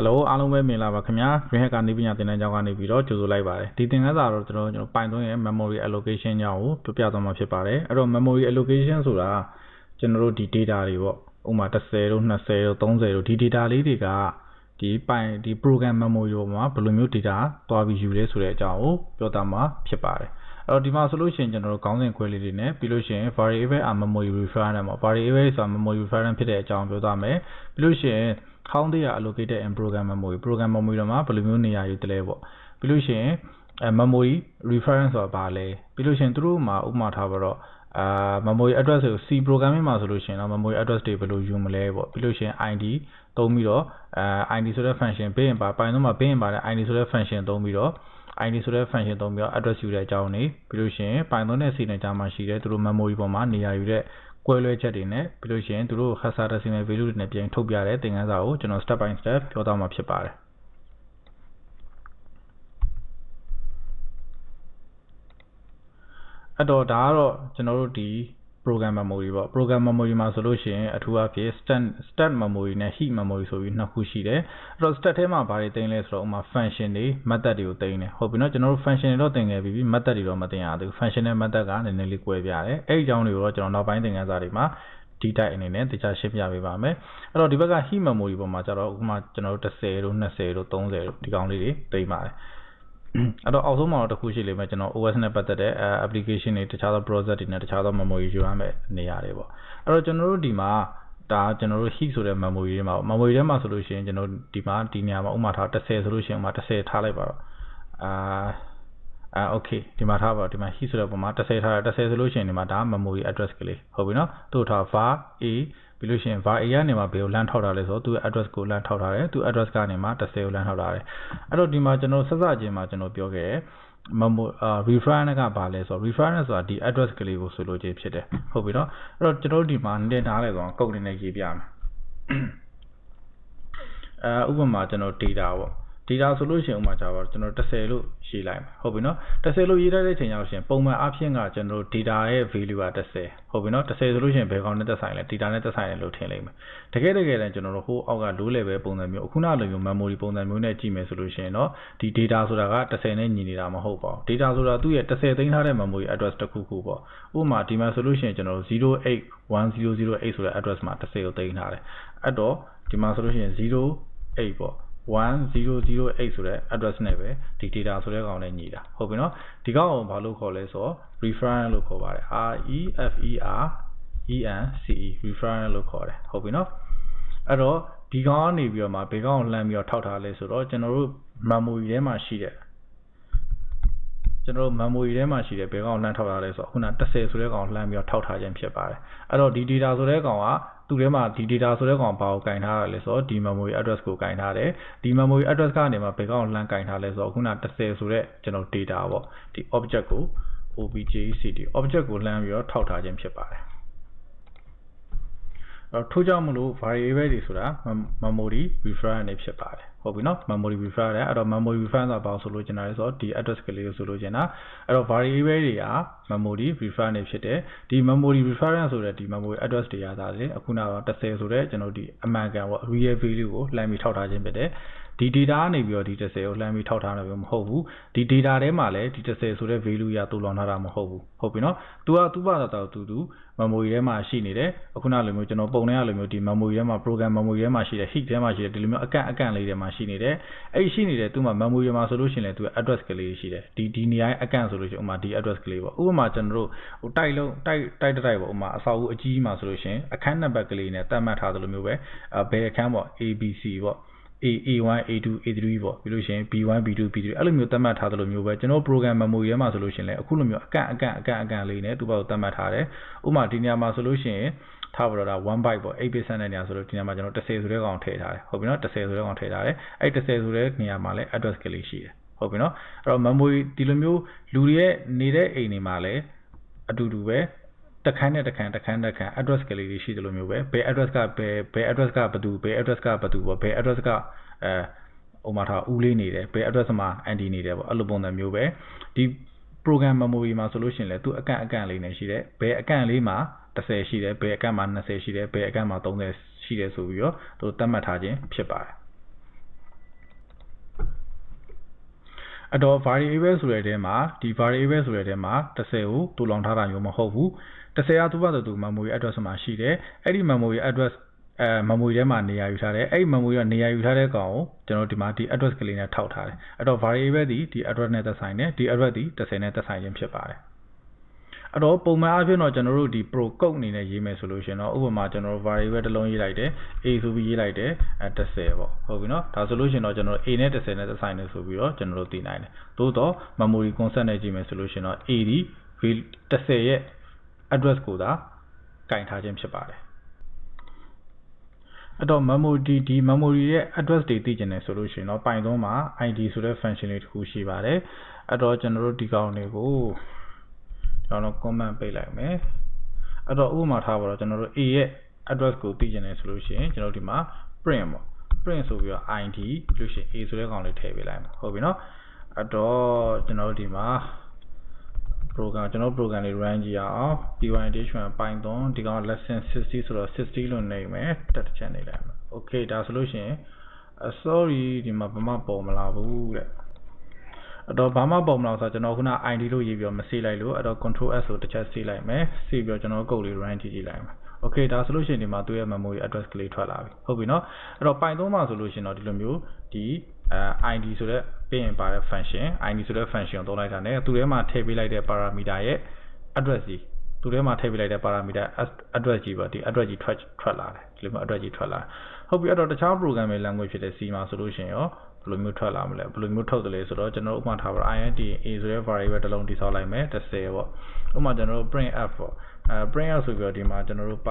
Hello အားလုံးပဲမင်္ဂလာပါခင်ဗျာ Green Hacker နည်းပညာသင်တန်းကျောင်းကနေပြီးတော့ကြိုဆိုလိုက်ပါတယ်ဒီသင်ခန်းစာတော့ကျွန်တော် Python ရဲ့ memory allocation ကြောင်းကိုပြပြသွားမှာဖြစ်ပါတယ်အဲ့တော့ memory allocation ဆိုတာကျွန်တော်တို့ဒီ data တွေပေါ့ဥပမာ10တို့20တို့30တို့ဒီ data လေးတွေကဒီ program memory ပေါ်မှာဘယ်လိုမျိုး data သွားပြီးယူလဲဆိုတဲ့အကြောင်းကိုပြောသားမှာဖြစ်ပါတယ်အဲ့တော့ဒီမှာဆိုလို့ရှိရင်ကျွန်တော်တို့ခေါင်းစဉ်ခွဲလေးတွေနဲ့ပြီးလို့ရှိရင် variable are memory reference ပေါ့ variable ဆိုတာ memory reference ဖြစ်တဲ့အကြောင်းပြောသားမယ်ပြီးလို့ရှိရင် how they are allocated in program memory တော့မှာဘယ်လိုမျိုးနေရာယူတလဲပေါ့ပြီးလို့ရှိရင် memory reference ဆိုတာဘာလဲပြီးလို့ရှိရင်သူတို့မှာဥပမာထားပါတော့memory address ကို C programming မှာဆိုလို့ရှိရင်တော့ memory address တွေဘယ်လိုယူမလဲပေါ့ပြီးလို့ရှိရင် id သုံးပြီးတော့id ဆိုတဲ့ function ပေးရင်ပါ Python မှာပေးရင်ပါတဲ့ id ဆိုတဲ့ function သုံးပြီးတော့ id ဆိုတဲ့ function သုံးပြီးတော့ address ယူတဲ့အကြောင်းနေပြီးလို့ရှိရင် Python နဲ့ C နဲ့ကြားမှာရှိတဲ့သူတို့ memory ပေါ်မှာနေရာယူတဲ့ကွဲလွဲချက်တွေနဲ့ပြီးလို့ရှိရင်သူတို့ hexadecimal value တွေနဲ့ပြန်ထုတ်ပြတဲ့သင်ခန်းစာကိုကျွန်တော် step by step ပြောသွားမှာဖြစ်ပါတယ်အဲ့တော့ဒါကတော့ကျွန်တော်တို့ဒီ program memory ပေါ့ program memory မှာဆိုလို့ရှိရင်အထူးအဖြစ် stat memory နဲ့ heap memory ဆိုပြီးနှစ်ခုရှိတယ်အဲ့တော့ stat ထဲမှာဘာတွေတင်လဲဆိုတော့ဥပမာ function တွေ method တွေကိုတင်တယ်ဟုတ်ပြီနော်ကျွန်တော်တို့ function တွေတော့တင်ခဲ့ပြီး method တွေတော့မတင်ရသေးဘူး function နဲ့ method ကနည်းနည်းလေးကွဲပြားတယ်အဲ့ဒီအကြောင်းတွေကိုတော့ကျွန်တော်နောက်ပိုင်းသင်ခန်းစာတွေမှာဒီတိုက်အနေနဲ့တခြားရှင်းပြပေးပါမယ်အဲ့တော့ဒီဘက်က heap memory ပေါ်မှာကျတော့ဥပမာကျွန်တော်တို့10တို့20တို့30တို့ဒီကောင်လေးတွေတင်ပါတယ်အဲ့တော့အောက်ဆုံးမှာတော့တစ်ခုရှိလိမ့်မယ်ကျွန်တော် OS နဲ့ပတ်သက်တဲ့ application တွေတခြားသော project တွေနဲ့တခြားသော memory ယူရမယ်နေရာတွေပေါ့အဲ့တော့ကျွန်တော်တို့ဒီမှာဒါကျွန်တော်တို့ heap ဆိုတဲ့ memory တွေမှာ memory ထဲမှာဆိုလို့ရှိရင်ကျွန်တော်ဒီမှာဒီနေရာမှာဥပမာထား10ဆိုလို့ရှိရင်ဥပမာ10ထားလိုက်ပါတော့okay ဒီမှာထားပါဒီမှာ heap ဆိုတဲ့ပုံမှာ10ထားတယ်10ဆိုလို့ရှိရင်ဒီမှာဒါ memory address ကလေးဟုတ်ပြီနော်တို့ထား var a ပြီးလို့ရှိရင် var a ကနေမှာဘယ်ကိုလမ်းထောက်ထားလဲဆိုတော့သူ့ address ကိုလမ်းထောက်ထားတယ်သူ့ address ကနေမှာ10ကိုလမ်းထောက်ထားတယ်အဲ့တော့ဒီမှာကျွန်တော်ဆက်စချင်းမှာကျွန်တော်ပြောခဲ့reference ကဘာလဲဆိုတော့ reference ဆိုတာဒီ address ကလေးကိုဆိုလိုခြင်းဖြစ်တယ်ဟုတ်ပြီနော်အဲ့တော့ကျွန်တော်ဒီမှာနည်းနားလဲဆိုတော့ကုတ်နေနဲ့ရေးပြမယ်ဥပမာကျွန်တော် data ပေါ့ data ဆိုလို့ရှိရင်ဥပမာကြပါတော့ကျွန်တော်10လို့ရေးလိုက်မယ်ဟုတ်ပြီနော်10လို့ရေးလိုက်တဲ့အချိန်ကျတော့ရှင်ပုံမှန်အဖြစ်ကကျွန်တော် data ရဲ့ value က10ဟုတ်ပြီနော်10ဆိုလို့ရှိရင်ဘယ်ကောင်နဲ့သက်ဆိုင်လဲ data နဲ့သက်ဆိုင်တယ်လို့ထင်လိမ့်မယ်တကယ်တည်းကျွန်တော်တို့ဟိုအောက်က low level ပုံစံမျိုးအခုနလိုမျိုး memory ပုံစံမျိုးနဲ့ကြည့်မယ်ဆိုလို့ရှိရင်တော့ဒီ data ဆိုတာက10နဲ့ညီနေတာမဟုတ်ပါဘူး data ဆိုတာသူ့ရဲ့10သိမ်းထားတဲ့ memory address တစ်ခုခုပေါ့ဥပမာဒီမှာဆိုလို့ရှိရင်ကျွန်တော်တို့0810008ဆိုတဲ့ address မှာ10ကိုသိမ်းထားတယ်အဲ့တော့ဒီမှာဆိုလို့ရှိရင်08ပေါ့1008ဆိုတဲ့ address နဲ့ပဲဒီ data ဆိုတဲ့ကောင်နဲ့ညီတာဟုတ်ပြီနော်ဒီကောင်ကိုဘာလို့ခေါ်လဲဆိုတော့ reference လို့ခေါ်ပါတယ် reference လို့ခေါ်တယ်ဟုတ်ပြီနော်အဲ့တော့ဒီကောင်ကနေပြီးတော့မှဘယ်ကောင်ကိုလှမ်းပြီးတော့ထောက်ထားလဲဆိုတော့ကျွန်တော်တို့ memory ထဲမှာရှိတဲ့ဘယ်ကောင်လှမ်းထောက်ထားလဲဆိုတော့ခုန10ဆိုတဲ့ကောင်လှမ်းပြီးတော့ထောက်ထားခြင်းဖြစ်ပါတယ်အဲ့တော့ဒီ data ဆိုတဲ့ကောင်ကသူ့ထဲမှာဒီ data ဆိုတဲ့ကောင်ဘာကိုကင်ထားရလဲဆိုတော့ဒီ memory address ကိုကင်ထားတယ်ဒီ memory address ကနေမှာဘယ်ကောင်လှမ်းကင်ထားလဲဆိုတော့ခုန10ဆိုတဲ့ကျွန်တော် data ပေါ့ဒီ object ကို object ကိုလှမ်းပြီးတော့ထောက်ထားခြင်းဖြစ်ပါတယ်ထို့ကြောင့်မလို့ variable တွေဆိုတာ memory reference တွေဖြစ်ပါတယ်ဟုတ်ပြီနော် memory reference အဲ့တော့ memory reference ဆိုတာဘာဆိုလို့ကျင်တာလဲဆိုတော့ဒီ address ကလေးကိုဆိုလို့ကျင်တာအဲ့တော့ variable တွေက memory reference တွေဖြစ်တယ်ဒီ memory reference ဆိုတဲ့ဒီ memory address တွေရတာလေအခုနောက်10ဆိုတဲ့ကျွန်တော်ဒီအမှန်ကန်ပေါ့ real value ကိုလှမ်းပြီးထောက်ထားခြင်းဖြစ်တယ်ဒီ data ကနေပြီးတော့ဒီ10ကိုလှမ်းပြီးထောက်ထားတာမျိုးမဟုတ်ဘူးဒီ data ထဲမှာလည်းဒီ10ဆိုတဲ့ value ရတူလောင်ထားတာမဟုတ်ဘူးဟုတ်ပြီနော်သူ့ဘာသာတူ memory ထဲမှာရှိနေတယ်အခုနလိုမျိုးကျွန်တော်ပုံထဲလိုမျိုးဒီ memory ထဲမှာ program memory ထဲမှာရှိတဲ့ heap ထဲမှာရှိတဲ့ဒီလိုမျိုးအကန့်လေးထဲမှာရှိနေတယ်အဲ့ရှိနေတဲ့သူ့မှာ memory ထဲမှာဆိုလို့ရှိရင်လည်းသူ address ကလေးရှိတယ်ဒီနေရာရဲ့အကန့်ဆိုလို့ရှိရင်ဥပမာဒီ address ကလေးပေါ့ဥပမာကျွန်တော်တို့ဟိုတိုက်ပေါ့ဥပမာအဆောက်အဦအကြီးမှာဆိုလို့ရှိရင်အခန်းနံပါတ်ကလေးနဲ့သတ်မှတ်ထားသလိုမျိုးပဲဘယ်အခန်းပေါ့ ABC ပေါ့A1 A2 A3 ပေါ့ပြီးလို့ရှိရင် B1 B2 B3 အဲ့လိုမျိုးသတ်မှတ်ထားသလိုမျိုးပဲကျွန်တော် program memory ထဲမှာဆိုလို့ရှိရင်လည်းအခုလိုမျိုးအကန့်လေးနဲ့သူ့ဘာကိုသတ်မှတ်ထားတယ်ဥပမာဒီနေရာမှာဆိုလို့ရှိရင်ထားပါတော့ဒါ1 byte ပေါ့8 bit နဲ့နေရာဆိုလို့ဒီနေရာမှာကျွန်တော်10ဆိုတဲ့ကောင်ထည့်ထားတယ်ဟုတ်ပြီနော်10ဆိုတဲ့ကောင်ထည့်ထားတယ်အဲ့10ဆိုတဲ့နေရာမှာလည်း address ကလေးရှိတယ်ဟုတ်ပြီနော်အဲ့တော့ memory ဒီလိုမျိုးလူတွေရဲ့နေတဲ့အိမ်တွေမှာလည်းအတူတူပဲတခန်းနဲ့တခန်း address ကလေးတွေရှိတယ်လို့မျိုးပဲဘယ် address ကဘယ် address ကဘယ်သူဘယ် address ကဘယ်သူပေါ့ဘယ် address ကဥမာထားဦးလေးနေတယ်ဘယ် address မှာ anti နေတယ်ပေါ့အဲ့လိုပုံစံမျိုးပဲဒီ program memory မှာဆိုလို့ရှိရင်လည်းသူအကန့်လေးနဲ့ရှိတယ်ဘယ်အကန့်လေးမှာ10ရှိတယ်ဘယ်အကန့်မှာ20ရှိတယ်ဘယ်အကန့်မှာ30ရှိတယ်ဆိုပြီးတော့သူသတ်မှတ်ထားခြင်းဖြစ်ပါတယ် အဲ့တော့ variable ဆိုတဲ့ထဲမှာဒီ variable ဆိုတဲ့ထဲမှာ30ကိုတူလောင်ထားတာမျိုးမဟုတ်ဘူး30ကသူ့ဘာသူ memory address မှာရှိတယ်အဲ့ဒီ memory address memory ထဲမှာနေရာယူထားတယ်အဲ့ဒီ memory ကနေရာယူထားတဲ့ကောင်ကိုကျွန်တော်ဒီမှာဒီ address ကလေးနဲ့ထောက်ထားတယ်အဲ့တော့ variable ဒီ address နဲ့သက်ဆိုင်တယ်ဒီ address ဒီ30နဲ့သက်ဆိုင်ခြင်းဖြစ်ပါတယ်အဲ့တော့ပုံမှန်အားဖြင့်တော့ကျွန်တော်တို့ဒီ pro code အနေနဲ့ရေးမယ်ဆိုလို့ရှိရင်တော့ဥပမာကျွန်တော်တို့ variable တစ်လုံးရေးလိုက်တယ် a ဆိုပြီးရေးလိုက်တယ်30ပေါ့ဟုတ်ပြီနော်ဒါဆိုလို့ရှိရင်တော့ကျွန်တော်တို့ a နဲ့30နဲ့သက်ဆိုင်တယ်ဆိုပြီးတော့ကျွန်တော်တို့သိနိုင်တယ်သို့တော့ memory concept နဲ့ကြည့်မယ်ဆိုလို့ရှိရင်တော့ a ဒီ 30ရဲ့ address ကိုသာကင်ထားခြင်းဖြစ်ပါတယ်အဲ့တော့ memory ဒီ memory ရဲ့ address တွေသိကျင်တယ်ဆိုလို့ရှိရင်တော့ Python မှာ id ဆိုတဲ့ function လေးတစ်ခုရှိပါတယ်အဲ့တော့ကျွန်တော်တို့ဒီကောင်တွေကိုကျွန်တော် comment ပေးလိုက်မယ်အဲ့တော့ဥပမာထားပါတော့ကျွန်တော်တို့ a ရဲ့ address ကိုသိကျင်တယ်ဆိုလို့ရှိရင်ကျွန်တော်ဒီမှာ print ပေါ့ print ဆိုပြီးတော့ id လို့ရှိရင် a ဆိုတဲ့ကောင်လေးထည့်ပေးလိုက်မှာဟုတ်ပြီနော်အဲ့တော့ကျွန်တော်တို့ဒီမှာ program ကျွန်တော် program လေး run ကြည့်အောင် py-1 python ဒီကောင် lesson 60ဆိုတော့60လို့နေမယ်တက်တစ်ချက်နေလိုက်မှာ okay ဒါဆိုလို့ရှိရင် sorry ဒီမှာဘာမှပေါ်မလာဘူးတဲ့အဲ့တော့ဘာမှပေါ်မလာဆိုတော့ကျွန်တော်ခုန id လို့ရေးပြီးတော့မဆေးလိုက်လို့အဲ့တော့ control s ကိုတစ်ချက်ဆေးလိုက်မယ်ဆေးပြီးတော့ကျွန်တော် code လေး run ကြည့်လိုက်မှာ okay ဒါဆိုလို့ရှိရင်ဒီမှာသူ့ရဲ့ memory address ကလေးထွက်လာပြီဟုတ်ပြီနော်အဲ့တော့ python မှာဆိုလို့ရှိရင်တော့ဒီလိုမျိုးဒီ id ဆိုတဲ့ပြင်ပါတဲ့ function id ဆိုတဲ့ function ကိုသုံးလိုက်တာ ਨੇ သူ့ထဲမှာထည့်ပေးလိုက်တဲ့ parameter ရဲ့ address ကြီးသူ့ထဲမှာထည့်ပေးလိုက်တဲ့ parameter address ကြီးပေါ့ဒီ address ကြီးထွက်လာတယ်ဒီလိုမျိုး address ကြီးထွက်လာဟုတ်ပြီအဲ့တော့တခြား programming language ဖြစ်တဲ့ C မှာဆိုလို့ရှိရင်ရောဘယ်လိုမျိုးထွက်လာမလဲဘယ်လိုမျိုးထုတ်တယ်လဲဆိုတော့ကျွန်တော်ဥပမာထားပါတော့ int a ဆိုတဲ့ variable တစ်လုံးတည်ဆောက်လိုက်မယ်30ပေါ့ဥပမာကျွန်တော်တို့ print f ပေါ့print f ဆိုပြီးတော့ဒီမှာကျွန်တော်တို့ %d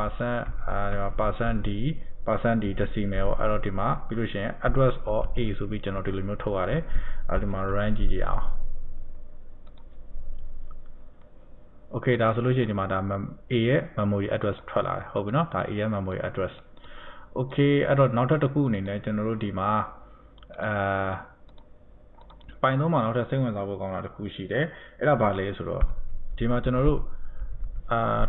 %d decimal ပေါ့အဲ့တော့ဒီမှာပြီးလို့ရှိရင် address or a ဆိုပြီးကျွန်တော်ဒီလိုမျိုးထုတ်ရတယ်အဲ့ဒီမှာ run ကြည့်ကြအောင် okay ဒါဆိုလို့ရှိရင်ဒီမှာဒါ a ရဲ့ memory address ထွက်လာတယ်ဟုတ်ပြီနော်ဒါ a ရဲ့ memory address okay အဲ့တော့နောက်ထပ်တစ်ခုအနေနဲ့ကျွန်တော်တို့ဒီမှာPython မှာနောက်ထပ်စိတ်ဝင်စားဖို့ကောင်းတာတစ်ခုရှိတယ်အဲ့ဒါဘာလဲဆိုတော့ဒီမှာကျွန်တော်တို့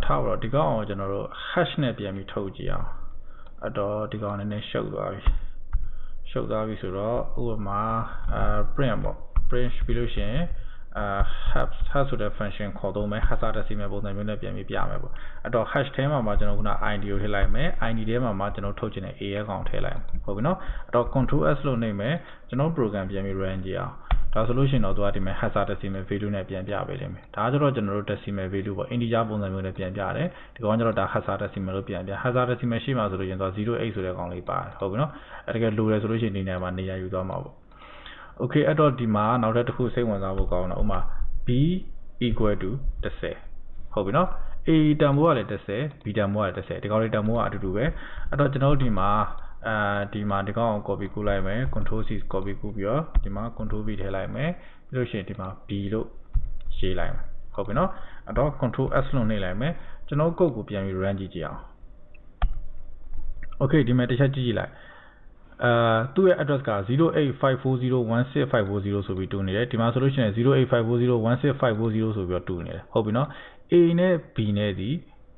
ထားပါတော့ဒီကောင်ကိုကျွန်တော်တို့ hash နဲ့ပြန်ပြီးထုတ်ကြည့်အောင်အဲ့တော့ဒီကောင်နည်းနည်းရှုပ်သွားပြီဆိုတော့ဥပမာ print ပေါ့ print ပြီးလို့ရှိရင်hash ဆိုတဲ့ function ခေါ်သုံးမယ် hexadecimal ပုံစံမျိုးနဲ့ပြန်ပြီးပြမယ်ပေါ့အဲ့တော့ hash ထဲမှာကျွန်တော်ခုန id ကိုထည့်လိုက်မယ် id ထဲမှာကျွန်တော်ထုတ်ချင်တဲ့ a ရဲ့ကောင်ထည့်လိုက်ဟုတ်ပြီနော်အဲ့တော့ control s လို့နှိပ်မယ်ကျွန်တော် program ပြန်ပြီး run ကြည့်အောင်ဒါဆိုလို့ရှိရင်တော့သူကဒီမှာ hexadecimal value နဲ့ပြန်ပြပေးလိမ့်မယ်ဒါကျတော့ကျွန်တော်တို့ decimal value ပေါ့ integer ပုံစံမျိုးနဲ့ပြန်ပြတယ်ဒီကောင်ကျတော့ဒါ hexadecimal လို့ပြန်ပြ hexadecimal ရှိမှဆိုလို့ရင်သူက08ဆိုတဲ့ကောင်လေးပါတယ်ဟုတ်ပြီနော်အဲ့တကယ်လိုတယ်ဆိုလို့ရှိရင်ဒီနေရာမှာနေရာယူသွားမှာပေါ့okay အဲ့တော့ဒီမှာနောက်ထပ်တစ်ခုစိတ်ဝင်စားဖို့ကောင်းတာဥပမာ b equal to 10ဟုတ်ပြီနော် a တန်ဖိုးကလည်း10 b တန်ဖိုးကလည်း10ဒီကောင်လေးတန်ဖိုးကအတူတူပဲအဲ့တော့ကျွန်တော်တို့ဒီမှာဒီကောင်ကို copy ကူးလိုက်မယ် control c copy ကူးပြီးတော့ဒီမှာ control v ထည့်လိုက်မယ်ပြီးလို့ရှိရင်ဒီမှာ b လို့ရေးလိုက်မယ်ဟုတ်ပြီနော်အဲ့တော့ control s လို့နှိပ်လိုက်မယ်ကျွန်တော် code ကိုပြန်ပြီး run ကြည့်အောင် okay ဒီမှာတစ်ချက်ကြည့်လိုက်သူ့ရဲ့ address က 0854016540ဆိုပြီးတူနေတယ်ဒီမှာဆိုလို့ရှိရင် 0854016540ဆိုပြီးတော့တူနေတယ်ဟုတ်ပြီနော် a နဲ့ b နဲ့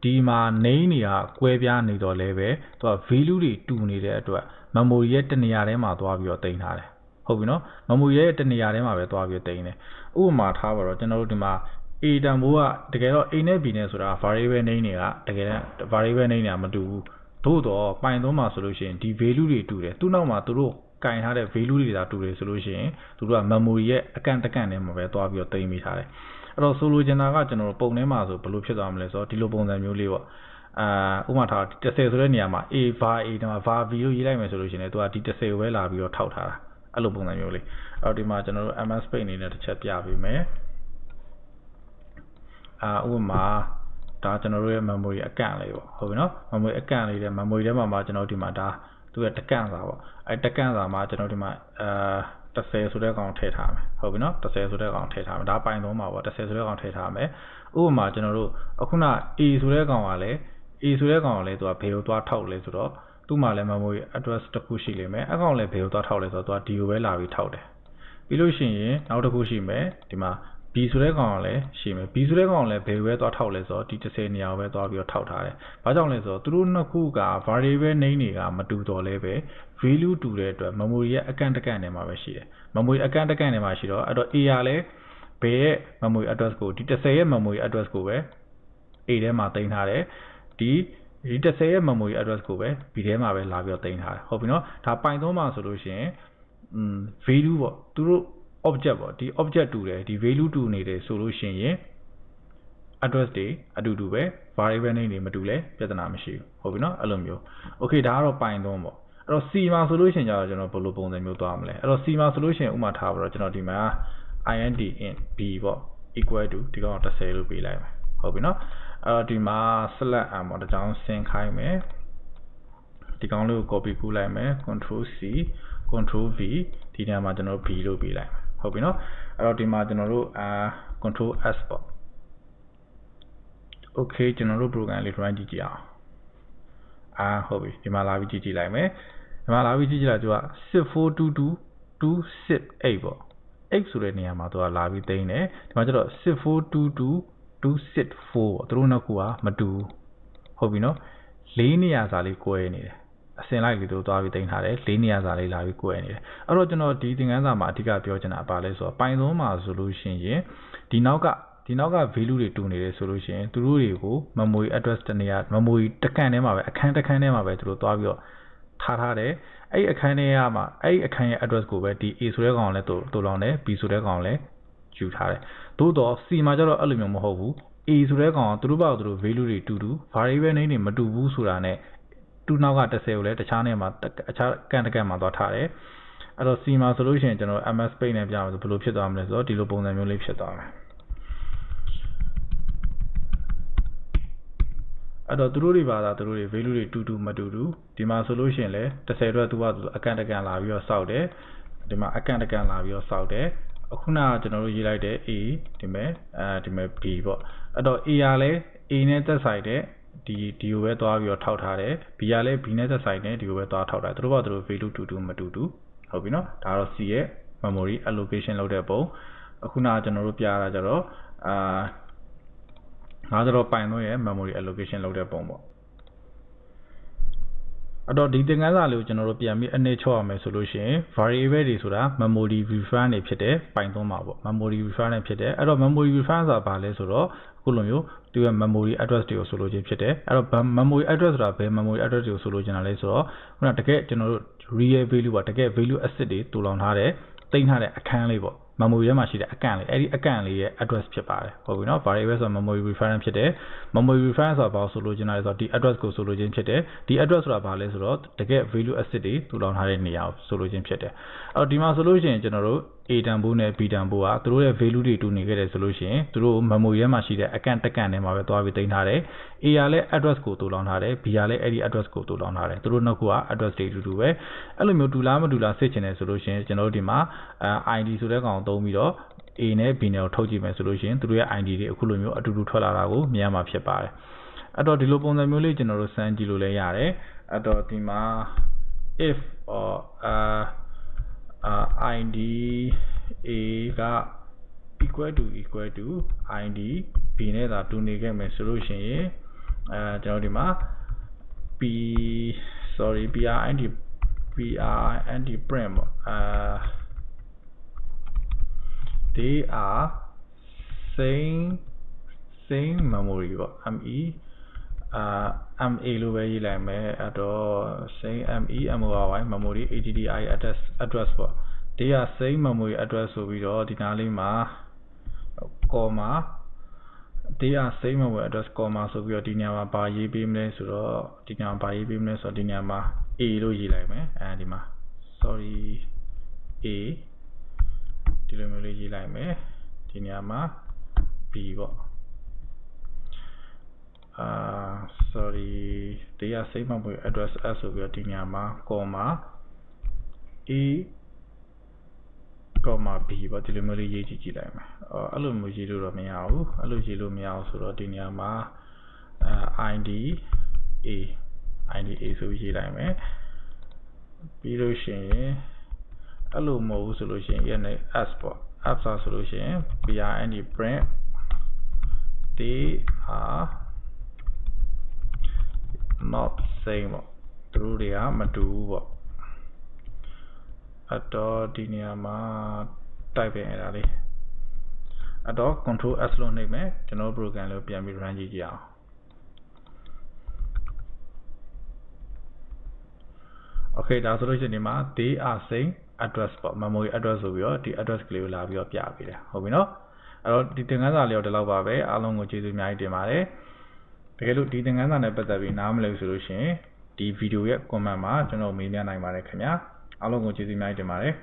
ဒီမှာ name တွေကကွဲပြားနေတော့လဲပဲသူက value တွေတူနေတဲ့အတွက် memory ရဲ့တနေရာထဲမှာသွားပြီးတော့တင်ထားတယ်ဟုတ်ပြီနော် memory ရဲ့တနေရာထဲမှာပဲသွားပြီးတော့တင်တယ်ဥပမာထားပါတော့ကျွန်တော်တို့ဒီမှာ a တန်ဖိုးကတကယ်တော့ a နဲ့ b နဲ့ဆိုတာ variable name တွေကတကယ်တော့ variable name တွေကမတူဘူးသို့တော့ Python မှာဆိုလို့ရှိရင်ဒီ value တွေတူတယ်သူ့နောက်မှာသူတို့ကင်ထားတဲ့ value တွေသာတူတယ်ဆိုလို့ရှိရင်သူတို့က memory ရဲ့အကန့်တကန့်ထဲမှာပဲသွားပြီးတော့တင်မိထားတယ်အဲ့တော့ဆိုလိုချင်တာကကျွန်တော်တို့ပုံထဲမှာဆိုဘယ်လိုဖြစ်သွားမလဲဆိုတော့ဒီလိုပုံစံမျိုးလေးပေါ့ဥပမာထား30ဆိုတဲ့နေရာမှာ a var a ဒီမှာ var v လို့ရေးလိုက်မယ်ဆိုလို့ရှိရင်သူကဒီ30ကိုပဲလာပြီးတော့ထောက်ထားတာအဲ့လိုပုံစံမျိုးလေးအဲ့တော့ဒီမှာကျွန်တော်တို့ ms space အနေနဲ့တစ်ချက်ပြပေးမယ်ဥပမာဒါကျွန်တော်တို့ရဲ့ memory အကန့်လေးပေါ့ဟုတ်ပြီနော် memory အကန့်လေးတဲ့ memory ထဲမှာကျွန်တော်ဒီမှာဒါသူရဲ့တကန့်စာပေါ့အဲတကန့်စာမှာကျွန်တော်ဒီမှာ30ဆိုတဲ့ကောင်ထည့်ထားမယ်ဟုတ်ပြီနော်30ဆိုတဲ့ကောင်ထည့်ထားမယ်ဒါPythonမှာပေါ့30ဆိုတဲ့ကောင်ထည့်ထားမယ်ဥပမာကျွန်တော်တို့အခုန a ဆိုတဲ့ကောင်ကလည်းသူကဘယ်ကိုသွားထောက်လဲဆိုတော့သူ့မှာလည်း memory address တစ်ခုရှိလိမ့်မယ်အကောင်လည်းဘယ်ကိုသွားထောက်လဲဆိုတော့သူက d ကိုပဲလာပြီးထောက်တယ်ပြီးလို့ရှိရင်နောက်တစ်ခုရှိမယ်ဒီမှာ B ဆိုတဲ့ကောင်ကလည်းရှိမယ် B ဆိုတဲ့ကောင်ကလည်းဘယ်ပဲသွားထောက်လဲဆိုတော့ဒီ30နေရာပဲသွားပြီးတော့ထောက်ထားတယ်။ဘာကြောင့်လဲဆိုတော့သူတို့နှစ်ခုက variable name တွေကမတူတော့လဲပဲ value တူတဲ့အတွက် memory ရဲ့အကန့်တကန့်ထဲမှာပဲရှိတယ်။ memory အကန့်တကန့်ထဲမှာရှိတော့အဲ့တော့ A ကလည်းဘယ်ရဲ့ memory address ကိုဒီ30ရဲ့ memory address ကိုပဲ A ထဲမှာတင်ထားတယ်။ဒီ30ရဲ့ memory address ကိုပဲ B ထဲမှာပဲလာပြီးတော့တင်ထားတယ်။ဟုတ်ပြီနော်။ဒါ Python မှာဆိုလို့ရှိရင်value ပေါ့သူတို့ object ပေါ့ဒီ object တူတယ်ဒီ value တူနေတယ်ဆိုလို့ရှိရင် address တွေအတူတူပဲ variable name တွေမတူလဲပြဿနာမရှိဘူးဟုတ်ပြီနော်အဲ့လိုမျိုး okay ဒါကတော့ Python ပေါ့အဲ့တော့ C မှာဆိုလို့ရှိရင်ကျွန်တော်ဘယ်လိုပုံစံမျိုးသွားမလဲအဲ့တော့ C မှာဆိုလို့ရှိရင်ဥပမာထားပါတော့ကျွန်တော်ဒီမှာ int in b ပေါ့ equal to ဒီကောင်30လို့ပေးလိုက်မယ်ဟုတ်ပြီနော်အဲ့တော့ဒီမှာ select m ပေါ့တကြောင်ဆင်းခိုင်းမယ်ဒီကောင်လေးကို copy ကူးလိုက်မယ် control c control v ဒီနေရာမှာကျွန်တော် b လို့ပေးလိုက်မယ်ဟုတ်ပြီနော်အဲ့တော့ဒီမှာကျွန်တော်တို့control s ပေါ့ okay ကျွန်တော်တို့ program လေး run ကြည့်ကြည့်အောင်ဟုတ်ပြီဒီမှာလာပြီးကြည့်လိုက်မယ်ဒီမှာလာပြီးကြည့်လိုက်သူက6422268ပေါ့ x ဆိုတဲ့နေရာမှာသူကလာပြီးသိမ်းတယ်ဒီမှာကျတော့6422264ပေါ့သူတို့နှစ်ခုကမတူဟုတ်ပြီနော်၄နေရာစာလေး꿰နေတယ်အစင်လိုက်လေးတို့သွားပြီးတင်ထားတယ်၄နေရာစာလေးလာပြီး꿰နေတယ်အဲ့တော့ကျွန်တော်ဒီသင်ခန်းစာမှာအဓိကပြောချင်တာပါလဲဆိုတော့ Python မှာဆိုလို့ရှိရင်ဒီနောက်က value တွေတူနေတယ်ဆိုလို့ရှိရင်သူတို့တွေကို memory address တနေရာ memory တခန်းထဲမှာပဲအခန်းတစ်ခန်းထဲမှာပဲသူတို့သွားပြီးတော့ထားတယ်အဲ့အခန်းထဲမှာအဲ့အခန်းရဲ့ address ကိုပဲဒီ A ဆိုတဲ့ကောင်လည်းတူလောင်တယ် B ဆိုတဲ့ကောင်လည်းယူထားတယ်သို့တော့ C မှာကျတော့အဲ့လိုမျိုးမဟုတ်ဘူး A ဆိုတဲ့ကောင်ကသူတို့ဘာလို့သူတို့ value တွေတူ variable name တွေမတူဘူးဆိုတာနဲ့တူနောက်က30ကိုလည်းတခြားနေရာမှာအခြားကန်တကန်မှာသွားထားတယ်အဲ့တော့ C မှာဆိုလို့ရှိရင်ကျွန်တော် ms space နဲ့ပြမယ်ဆိုဘယ်လိုဖြစ်သွားမလဲဆိုတော့ဒီလိုပုံစံမျိုးလေးဖြစ်သွားမယ်အဲ့တော့သူတို့တွေပါတာသူတို့တွေ value တွေတူမတူဒီမှာဆိုလို့ရှိရင်လည်း30အတွက်သူကအကန့်တကန်လာပြီးတော့စောက်တယ်ဒီမှာအကန့်တကန်လာပြီးတော့စောက်တယ်အခုနကကျွန်တော်တို့ရေးလိုက်တဲ့ A ဒီမဲ့ B ပေါ့အဲ့တော့ A ကလည်း A နဲ့သက်ဆိုင်တဲ့ဒီကိုပဲသွားပြီးတော့ထောက်ထားတယ် B ကလည်း B နဲ့သက်ဆိုင်တဲ့ဒီကိုပဲသွားထောက်ထားတယ်သူတို့ဘာသူတို့ value တူမတူဟုတ်ပြီနော်ဒါတော့ C ရဲ့ memory allocation လုပ်တဲ့ပုံအခုနကကျွန်တော်တို့ပြရတာကြတော့ငါဆိုတော့ Python ရဲ့ memory allocation လုပ်တဲ့ပုံပေါ့အဲ့တော့ဒီသင်ခန်းစာလေးကိုကျွန်တော်တို့ပြန်ပြီးအနည်းချော့ရမယ်ဆိုလို့ရှိရင် variable တွေဆိုတာ memory reference တွေဖြစ်တယ် Python မှာပေါ့ memory reference တွေဖြစ်တယ်အဲ့တော့ memory reference ဆိုတာဘာလဲဆိုတော့အခုလိုမျိုးသူရဲ့ memory address တွေကိုဆိုလိုခြင်းဖြစ်တယ်အဲ့တော့ memory address ဆိုတာဘယ် memory address တွေကိုဆိုလိုချင်တာလဲဆိုတော့ခုနတကယ်ကျွန်တော်တို့ real value ပေါ့တကယ် value asset တွေတူလောင်ထားတဲ့တင်ထားတဲ့အခန်းလေးပေါ့ memory ထဲမှာရှိတဲ့အကန့်လေးအဲ့ဒီအကန့်လေးရဲ့ address ဖြစ်ပါတယ်ဟုတ်ပြီနော် variable ဆိုတော့ memory reference ဖြစ်တယ် memory reference ဆိုတာဘာလို့ဆိုလိုချင်တာလဲဆိုတော့ဒီ address ကိုဆိုလိုခြင်းဖြစ်တယ်ဒီ address ဆိုတာဘာလဲဆိုတော့တကယ် value asset တွေတူလောင်ထားတဲ့နေရာကိုဆိုလိုခြင်းဖြစ်တယ်အဲ့တော့ဒီမှာဆိုလို့ရှိရင်ကျွန်တော်တို့ A တန်ဖိုးနဲ့ B တန်ဖိုးကသူတို့ရဲ့ value တွေတူနေခဲ့တယ်ဆိုလို့ရှိရင်သူတို့ memory ထဲမှာရှိတဲ့အကန့်တကန့်ထဲမှာပဲသွားပြီးတင်ထားတယ် A ကလည်း address ကိုတူလောင်ထားတယ် B ကလည်းအဲ့ဒီ address ကိုတူလောင်ထားတယ်သူတို့နှစ်ခုက address တွေတူပဲအဲ့လိုမျိုးတူလားမတူလားစစ်ချင်တယ်ဆိုလို့ရှိရင်ကျွန်တော်တို့ဒီမှာID ဆိုတဲ့ကောင်ကိုသုံးပြီးတော့ A နဲ့ B နဲ့ကိုထုတ်ကြည့်မယ်ဆိုလို့ရှိရင်သူတို့ရဲ့ ID တွေအခုလိုမျိုးအတူတူထွက်လာတာကိုမြင်ရမှာဖြစ်ပါတယ်အဲ့တော့ဒီလိုပုံစံမျိုးလေးကျွန်တော်တို့စမ်းကြည့်လို့လည်းရတယ်အဲ့တော့ဒီမှာ if id A က equal to id B နဲ့သာတူနေခဲ့မယ်ဆိုလို့ရှိရင်ကျွန်တော်ဒီမှာ print ပေါ့they are same memory ပေါ့ MA လို့ပဲရေးလိုက်မယ်အဲ့တော့ same memory memory address ပေါ့ they are same memory address ဆိုပြီးတော့ဒီနားလေးမှာ comma they are same memory address comma ဆိုပြီးတော့ဒီနေရာမှာဘာရေးပေးမလဲဆိုတော့ဒီနေရာမှာဒီနေရာမှာ A လို့ရေးလိုက်မယ်ဒီမှာ A ဒီလိုမျိုးလေးရေးလိုက်မယ်ဒီနေရာမှာ B ပေါ့they are same memory address S ဆိုပြီးတော့ဒီနေရာမှာ comma A comma B ပေါ့ဒီလိုမျိုးလေးရေးကြည့်လိုက်မယ်အဲ့လိုမျိုးရေးလို့တော့မရဘူးအဲ့လိုရေးလို့မရအောင်ဆိုတော့ဒီနေရာမှာid A ဆိုပြီးရေးလိုက်မယ်ပြီးလို့ရှိရင်အဲ့လိုမဟုတ်ဘူးဆိုလို့ရှိရင် S ပေါ့ apps ဆိုလို့ရှိရင် print print they are not same ပေါ့သူတို့တွေကမတူဘူးပေါ့အတော့ဒီနေရာမှာတိုက်ပြင်ရတာလေးအတော့ control s လို့နှိပ်မယ်ကျွန်တော် program လို့ပြန်ပြီး run ကြည့်ကြအောင်okay ဒါဆိုလို့ရှိရင်ဒီမှာ they are same address ပေါ့ memory address ဆိုပြီးတော့ဒီ address ကလေးကိုလာပြီးတော့ပြပေးတယ်ဟုတ်ပြီနော်အဲ့တော့ဒီသင်ခန်းစာလေးတော့ဒီလောက်ပါပဲအားလုံးကိုကျေးဇူးအများကြီးတင်ပါတယ်တကယ်လို့ဒီသင်ခန်းစာနဲ့ပတ်သက်ပြီးနားမလည်ဆိုလို့ရှိရင်ဒီဗီဒီယိုရဲ့ comment မှာကျွန်တော်မေးမြန်းနိုင်ပါတယ်ခင်ဗျာအားလုံးကိုကျေးဇူးအများကြီးတင်ပါတယ်